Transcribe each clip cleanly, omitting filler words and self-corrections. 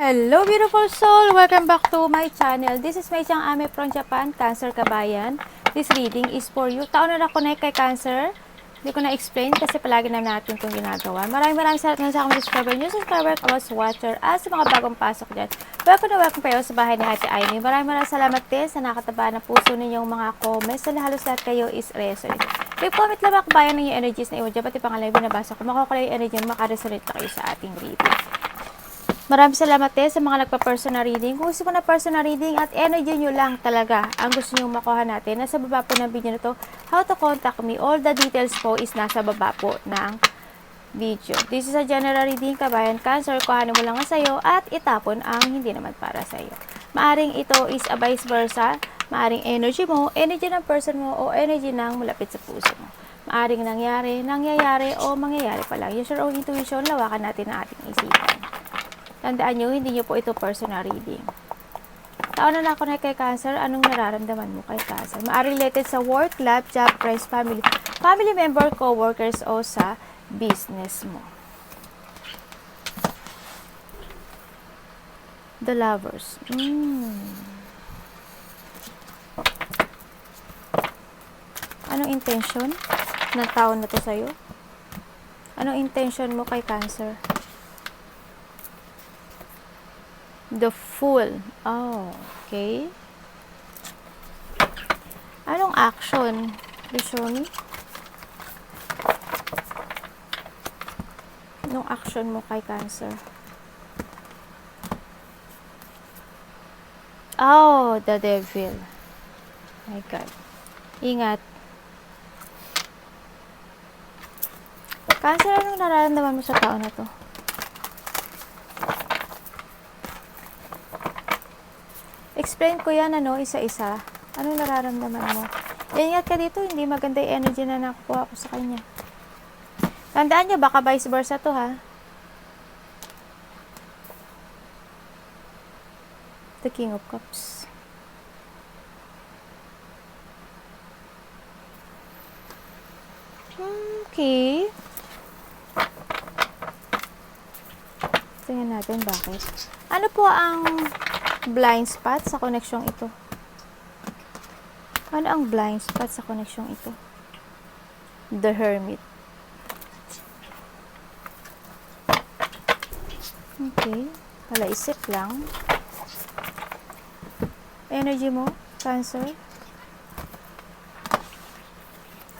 Hello beautiful soul! Welcome back to my channel. This is May Chang Ame from Japan, Cancer Kabayan. This reading is for you. Taon na connect kay Cancer. Hindi ko na-explain kasi palagi na natin itong ginagawa. Maraming salamat na sa akong subscriber, new subscriber, kawas watcher, at sa mga bagong pasok dyan. Welcome na welcome kayo sa bahay ni Ate Aimee. Maraming salamat din sa nakataba ng puso ninyong mga comments. Halos lahat kayo is resonate. I-comment lang ako bayan ng yung energies na iwan dyan. Pati pangalan yung binabasa ko. Makukulay yung energy na makaresonate na kayo sa ating reading. Maraming salamat din sa mga nagpa-personal reading. Kung gusto mo na personal reading at energy nyo lang talaga ang gusto nyo makuha natin, nasa baba po ng video na to, how to contact me. All the details po is nasa baba po ng video. This is a general reading, kabayan Cancer. Kuhanin mo lang sa'yo at itapon ang hindi naman para sa'yo. Maaring ito is a vice versa. Maaring energy mo, energy ng person mo, o energy ng malapit sa puso mo. Maaring nangyayari, o mangyayari pa lang. Use your own intuition, lawakan natin ang ating isipan. Tandaan nyo, hindi nyo po ito personal reading. Taon na ako na kay Cancer, anong nararamdaman mo kay Cancer? Maaari related sa work, love, job, friends, family member, co-workers, o sa business mo. The Lovers. Anong intention ng taon na to sa'yo? Anong intention mo kay Cancer? The Fool. Oh, okay. Anong action? You show me? Anong action mo kay Cancer? Oh, the Devil. My God. Ingat. Cancer, anong nararamdaman mo sa tao na to? Explain ko yan, isa-isa. Ano nararamdaman mo? Ingat ka dito, hindi maganda yung energy na nakukuha ko sa kanya. Tandaan nyo, baka vice versa to, ha? The King of Cups. Okay. Tingnan natin bakit. Ano po ang blind spot sa koneksyong ito? Ano ang blind spot sa koneksyong ito? The Hermit. Okay. Palaisip lang. Energy mo, Cancer.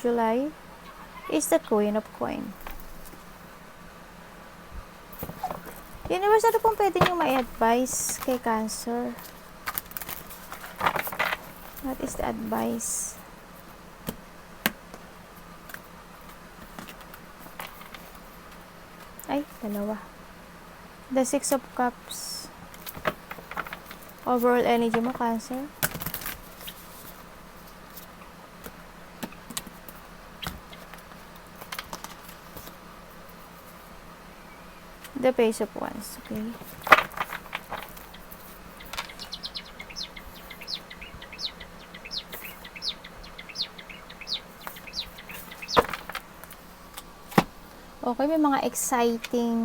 July is the Queen of Coin. Universe, ano pong pwede nyo ma-advise kay Cancer? What is the advice? Ay, dalawa. The Six of Cups. Overall energy mo, Cancer. The Page of Wands. Okay. Okay, may mga exciting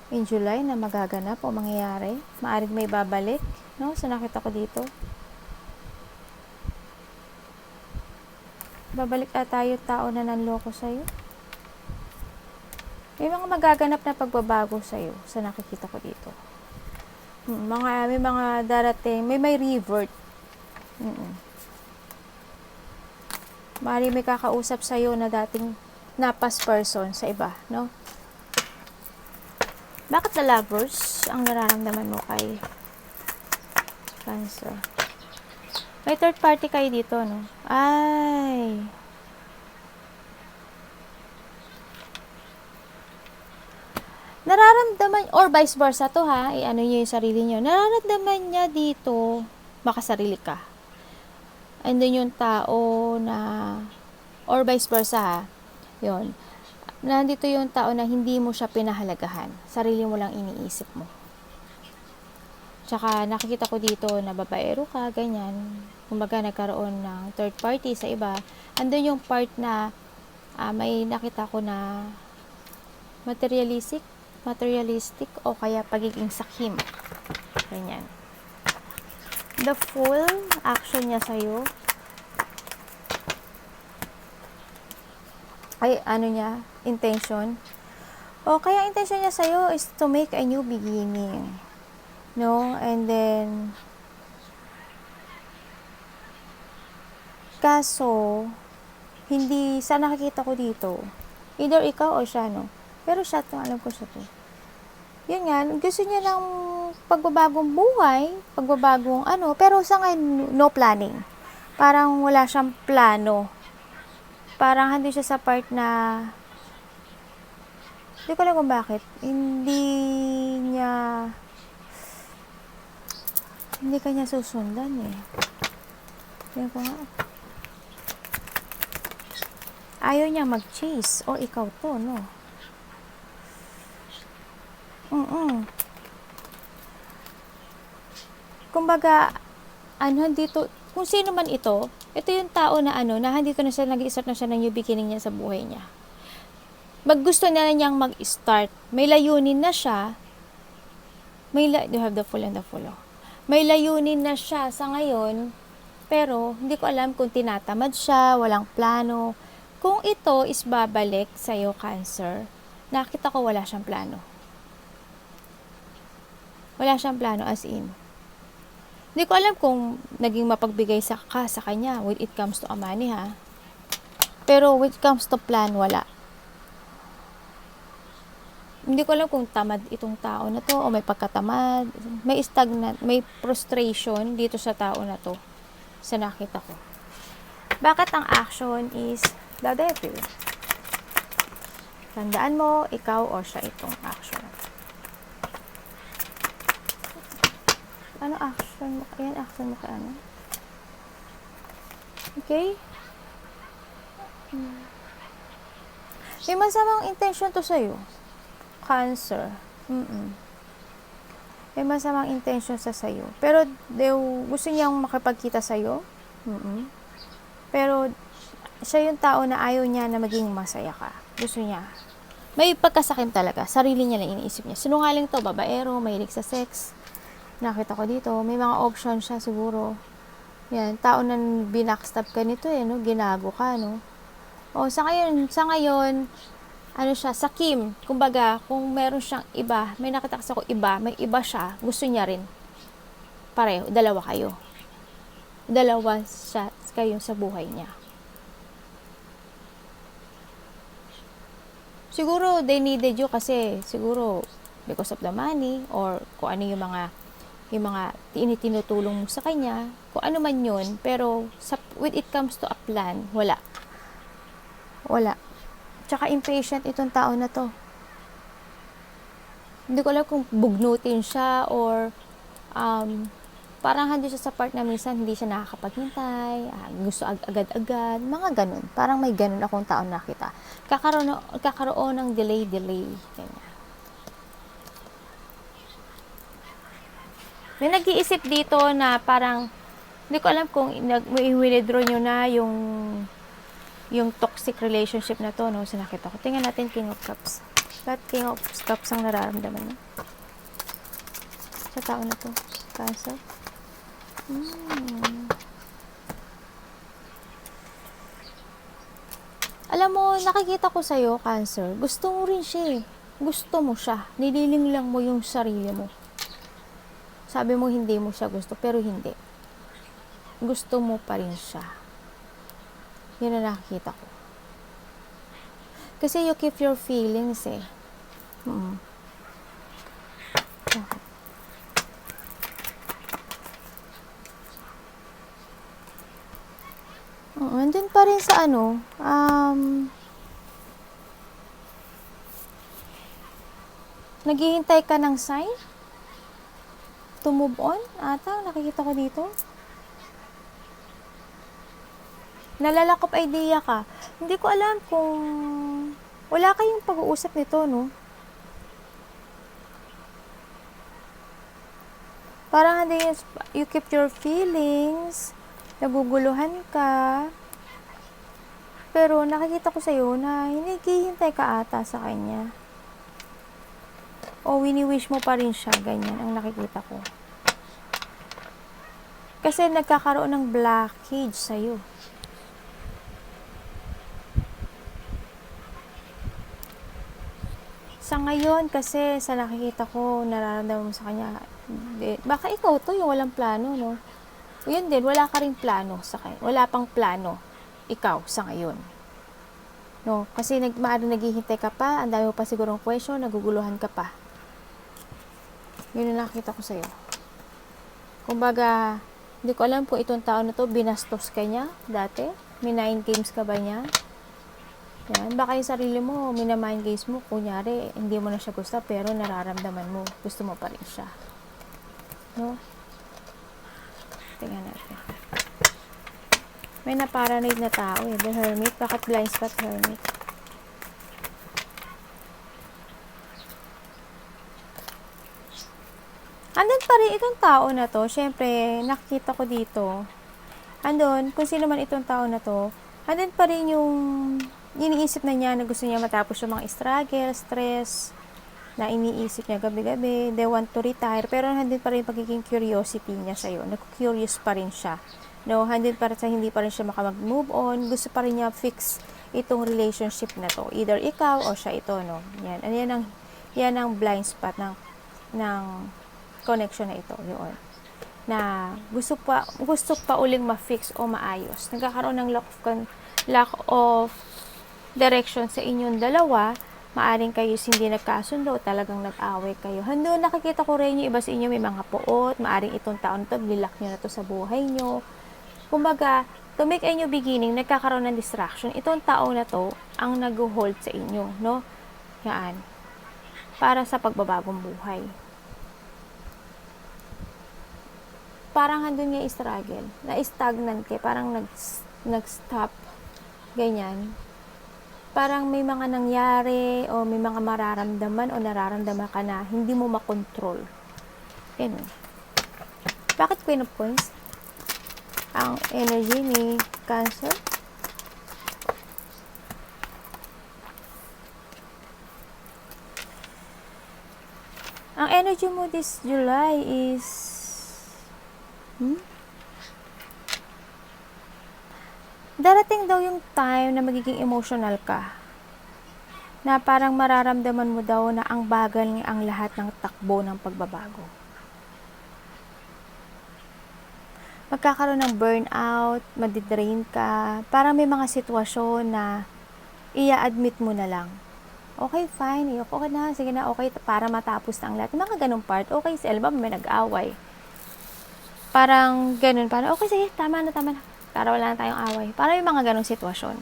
in July na magaganap o mangyayari. Maaring may babalik, no? So, nakita ko dito. Babalik ata yung tao na nanloko sa'yo. May mga magaganap na pagbabago sa'yo sa nakikita ko dito. May mga darating, may revert. Maaring may kakausap sa'yo na dating na past person sa iba, no? Bakit The Lovers ang nararamdaman mo kay Cancer? May third party kayo dito, no? Ay! Nararamdaman, or vice versa to, ha? Ano nyo yung sarili nyo. Nararamdaman niya dito, baka sarili ka. Andun yung tao na, or vice versa, ha? Yun. Nandito yung tao na hindi mo siya pinahalagahan. Sarili mo lang iniisip mo. Tsaka nakikita ko dito na babaero ka, ganyan. Kumbaga nagkaroon ng third party sa iba. Andun yung part na may nakita ko na materialistic materialistic o kaya pagiging sakim. Ganyan. The Fool, action niya sa'yo. Ay, ano niya, intention. O kaya intention niya sa'yo is to make a new beginning. No? And then, kaso, hindi, sa nakikita ko dito, either ikaw o siya, no? Pero siya to, alam ko siya to. Yun nga, gusto niya ng pagbabagong buhay, pagbabagong ano, pero sa ngayon, no planning. Parang wala siyang plano. Parang hindi siya sa part na, hindi ko alam kung bakit, hindi kanya susundan eh. Tingnan ko nga. Ayaw niya mag-chase, o ikaw to, no? Kumbaga, dito, kung sino man ito yung tao na na handito na siya, nag-i-start na siya ng new beginning niya sa buhay niya. Gusto na niyang mag-start. May layunin na siya. You have the full and the full. May layunin na siya sa ngayon, pero hindi ko alam kung tinatamad siya, walang plano. Kung ito is babalik sa'yo, Cancer, nakita ko wala siyang plano. Wala siyang plano as in. Hindi ko alam kung naging mapagbigay sa kanya when it comes to money, ha. Pero when it comes to plan, wala. Hindi ko alam kung tamad itong tao na to o may pagkatamad. May stagnant, may frustration dito sa tao na to sa nakita ko. Bakit ang action is the Devil? Tandaan mo, ikaw o siya itong action. Ano action mo? Ayan, action mo kay ano? Okay? May masamang intention to sa'yo. Cancer. May masamang intention sa sa'yo. Pero, gusto niyang makipagkita sa'yo. Pero, siya yung tao na ayaw niya na maging masaya ka. Gusto niya. May pagkasakim talaga. Sarili niya lang iniisip niya. Sinungaling to, babaero, mahilig sa sex. Nakita ko dito, may mga option siya siguro. Yan, tao na binackstab ka nito no? Ginago ka, no? O, sa ngayon, ano siya, sakim. Kumbaga, kung meron siyang iba, may nakita kasi ako iba, may iba siya, gusto niya rin. Pareho, dalawa kayo. Dalawa siya, kayo sa buhay niya. Siguro, they needed you kasi, siguro, because of the money, or kung ano yung mga tinutulong mo sa kanya, kung ano man yun, pero when it comes to a plan, wala. Tsaka impatient itong tao na to. Hindi ko alam kung bugnutin siya or parang hindi siya sa part na minsan hindi siya nakakapaghintay, gusto agad-agad, mga ganun. Parang may ganun akong tao nakita. Kakaroon ng delay. Ganyan. May nag-iisip dito na parang, hindi ko alam kung i-withdraw nyo na yung toxic relationship na to, no? Sinakita ko. Tingnan natin King of Cups. Lahat King of Cups ang nararamdaman niya. Sa tao na to. Cancer. Alam mo, nakikita ko sa'yo, Cancer. Gusto mo rin siya eh. Gusto mo siya. Nililing lang mo yung sarili mo. Sabi mo hindi mo siya gusto, pero hindi. Gusto mo pa rin siya. Yan ang nakikita ko. Kasi you keep your feelings eh. Andun pa rin sa naghihintay ka ng sign to move on ata, nakikita ko dito. Nalalakop idea ka. Hindi ko alam kung wala kayong pag-uusap nito, no? Parang hindi, you keep your feelings, naguguluhan ka, pero nakikita ko sa'yo na hinihintay ka ata sa kanya. o wini-wish mo pa rin siya, ganyan ang nakikita ko. Kasi nagkakaroon ng blockage sa'yo. Sa ngayon, kasi sa nakikita ko, nararamdaman mo sa kanya, baka ikaw to, yung walang plano, no? O yun din, wala ka ring plano sa kanya. Wala pang plano, ikaw, sa ngayon. No? Kasi maaaring naghihintay ka pa, ang dami mo pa sigurong question, naguguluhan ka pa. Yun ang nakikita ko sa'yo. Kumbaga, hindi ko alam kung itong taon na to, binastos ka niya dati? May 9 games ka ba niya? Yan. Baka yung sarili mo, minamind games mo, kunyari, hindi mo na siya gusto, pero nararamdaman mo, gusto mo pa rin siya. No? Tingnan natin. May na-paranoid na tao eh. The Hermit. Bakit blind spot Hermit? Andun pa rin itong tao na to. Siyempre, nakikita ko dito. Andun, kung sino man itong tao na to, andun pa rin yung iniisip na niya na gusto niya matapos yung mga struggle, stress, na iniisip niya gabi-gabi. They want to retire. Pero andun pa rin pagiging curiosity niya sa'yo. Nag-curious pa rin siya. No, andun pa rin sa hindi pa rin siya makamag-move on. Gusto pa rin niya fix itong relationship na to. Either ikaw o siya ito, no. Yan. Yan ang blind spot ng connection na ito. Yun. Na gusto pa uling ma-fix o maayos. Nagkakaroon ng lack of direction sa inyong dalawa. Maaring kayo hindi nagkasundo, talagang nag-away kayo. Hando, nakikita ko rin yung iba sa inyo may mga puot, maaring itong taon to, nilak nyo na to sa buhay nyo. Kumbaga, to make a new beginning, nagkakaroon ng distraction. Itong taon na to, ang nag-hold sa inyo, no? Yan. Para sa pagbabagong buhay. Parang handun nga struggle, na-stagnant kayo, parang nag-stop, ganyan. Parang may mga nangyari o may mga mararamdaman o nararamdaman ka na hindi mo makontrol. Ganun. Bakit Queen of Coins? Ang energy ni Cancer. Ang energy mo this July is darating daw yung time na magiging emotional ka. Na parang mararamdaman mo daw na ang bagal ang lahat ng takbo ng pagbabago. Magkakaroon ng burnout, madidrain ka, parang may mga sitwasyon na i-admit mo na lang. Okay, fine, okay na, sige na, okay, para matapos na ang lahat. Yung mga ganung part, okay, sa ba may nag-away. Parang ganun, parang okay, sige, tama na. Para wala na tayong away. Parang yung mga ganung sitwasyon.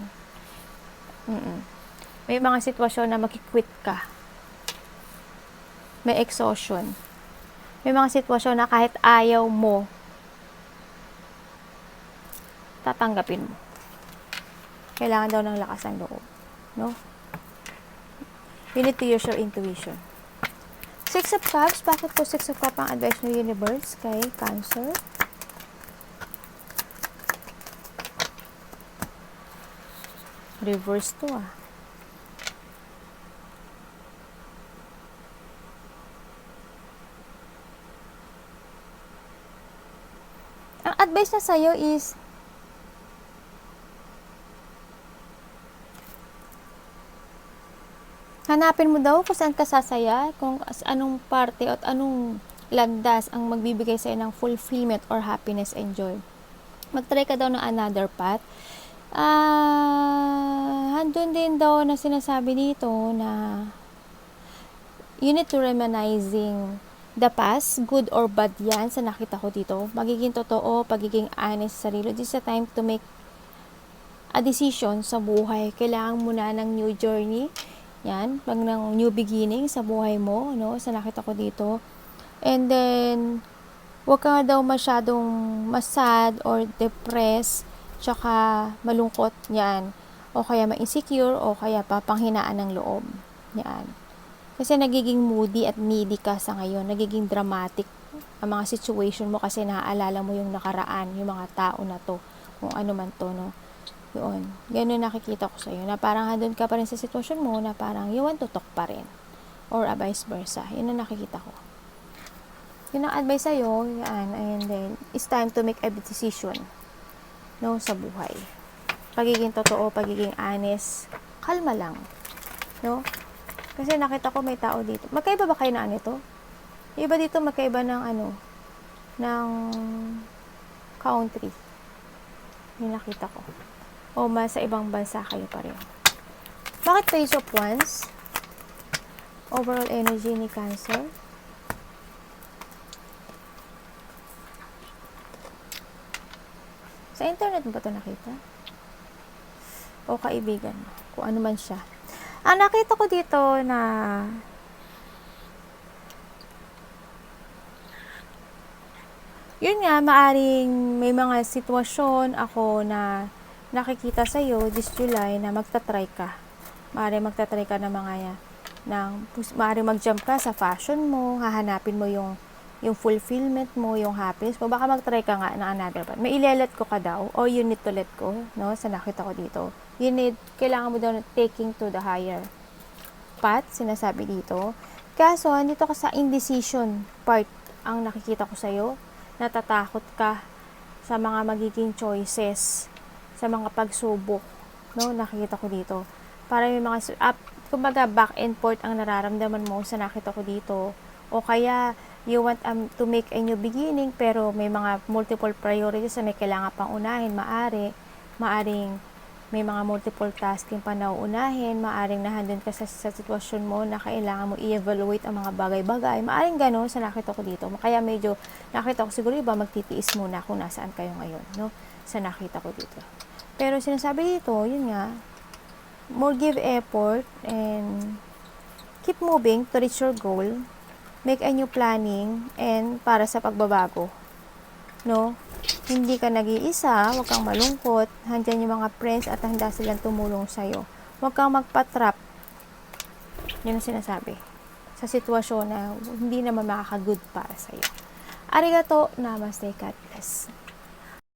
May mga sitwasyon na makikwit ka. May exhaustion. May mga sitwasyon na kahit ayaw mo, tatanggapin mo. Kailangan daw ng lakas ng loob. No? You need to use your intuition. 6 of Cups. Bakit po 6 of Cups ang advice ng universe kay Cancer? Reverse to Ang advice na sa'yo is hanapin mo daw kung saan ka sasaya, kung anong parte at anong landas ang magbibigay sa'yo ng fulfillment or happiness and joy. Mag-try ka daw ng another path. Handun din daw na sinasabi dito na you need to reminiscing the past, good or bad yan sa nakita ko dito. Magiging totoo, pagiging honest sa sarili. This is a time to make a decision sa buhay. Kailangan mo na ng new journey. Yan, pag ng new beginning sa buhay mo, no, sa nakita ko dito. And then, huwag ka daw masyadong masad or depressed, tsaka malungkot, yan. O kaya ma-insecure, o kaya papanghinaan ng loob. Yan. Kasi nagiging moody at needy ka sa ngayon. Nagiging dramatic ang mga situation mo kasi naaalala mo yung nakaraan, yung mga tao na to, kung ano man to, no. Yun. Ganun nakikita ko sa'yo. Na parang handun ka pa rin sa sitwasyon mo na parang you want to talk pa rin. or vice versa. Yun ang nakikita ko. Yun ang advice sa'yo, yan, and then, it's time to make a decision, no, sa buhay. Pagiging totoo, pagiging honest, kalma lang, no? Kasi nakita ko may tao dito. Magkaiba ba kayo na nito? Iba dito magkaiba ng ng country. Yung nakita ko. O sa ibang bansa kayo pa rin. Bakit Page of Wands? Overall energy ni Cancer. Sa internet mo ba ito nakita? O kaibigan mo? Kung ano man siya. Nakita ko dito na yun nga, maaring may mga sitwasyon ako na nakikita sa'yo this July na magta-try ka. Maaring magta-try ka ng mga maaring mag-jump ka sa fashion mo, hahanapin mo yung fulfillment mo, yung happiness mo. Baka mag-try ka nga ng another path. May ile-let go ka daw, or you need to let go, no? Sa nakita ko dito. Kailangan mo daw taking to the higher path, sinasabi dito. Kaso, dito ka sa indecision part ang nakikita ko sa'yo. Natatakot ka sa mga magiging choices, sa mga pagsubok, no? Nakikita ko dito. Para may mga, kumbaga back and forth ang nararamdaman mo sa nakita ko dito. O kaya, you want to make a new beginning, pero may mga multiple priorities na may kailangan pang unahin. Maaring may mga multiple tasking pa na uunahin, maaring nahandun ka sa sitwasyon mo na kailangan mo i-evaluate ang mga bagay-bagay. Maaring gano'n sa nakita ko dito. Kaya medyo nakita ko siguro iba magtitiis muna kung nasaan kayo ngayon, no? Sa nakita ko dito. Pero sinasabi dito, yun nga, more give effort and keep moving to reach your goal. Make a new planning and para sa pagbabago, no? Hindi ka nag-iisa, huwag kang malungkot. Handyan yung mga friends at handa silang tumulong sa'yo. Huwag kang magpatrap. Yun ang sinasabi. Sa sitwasyon na hindi naman makaka-good para sa'yo. Arigato, namaste, God bless.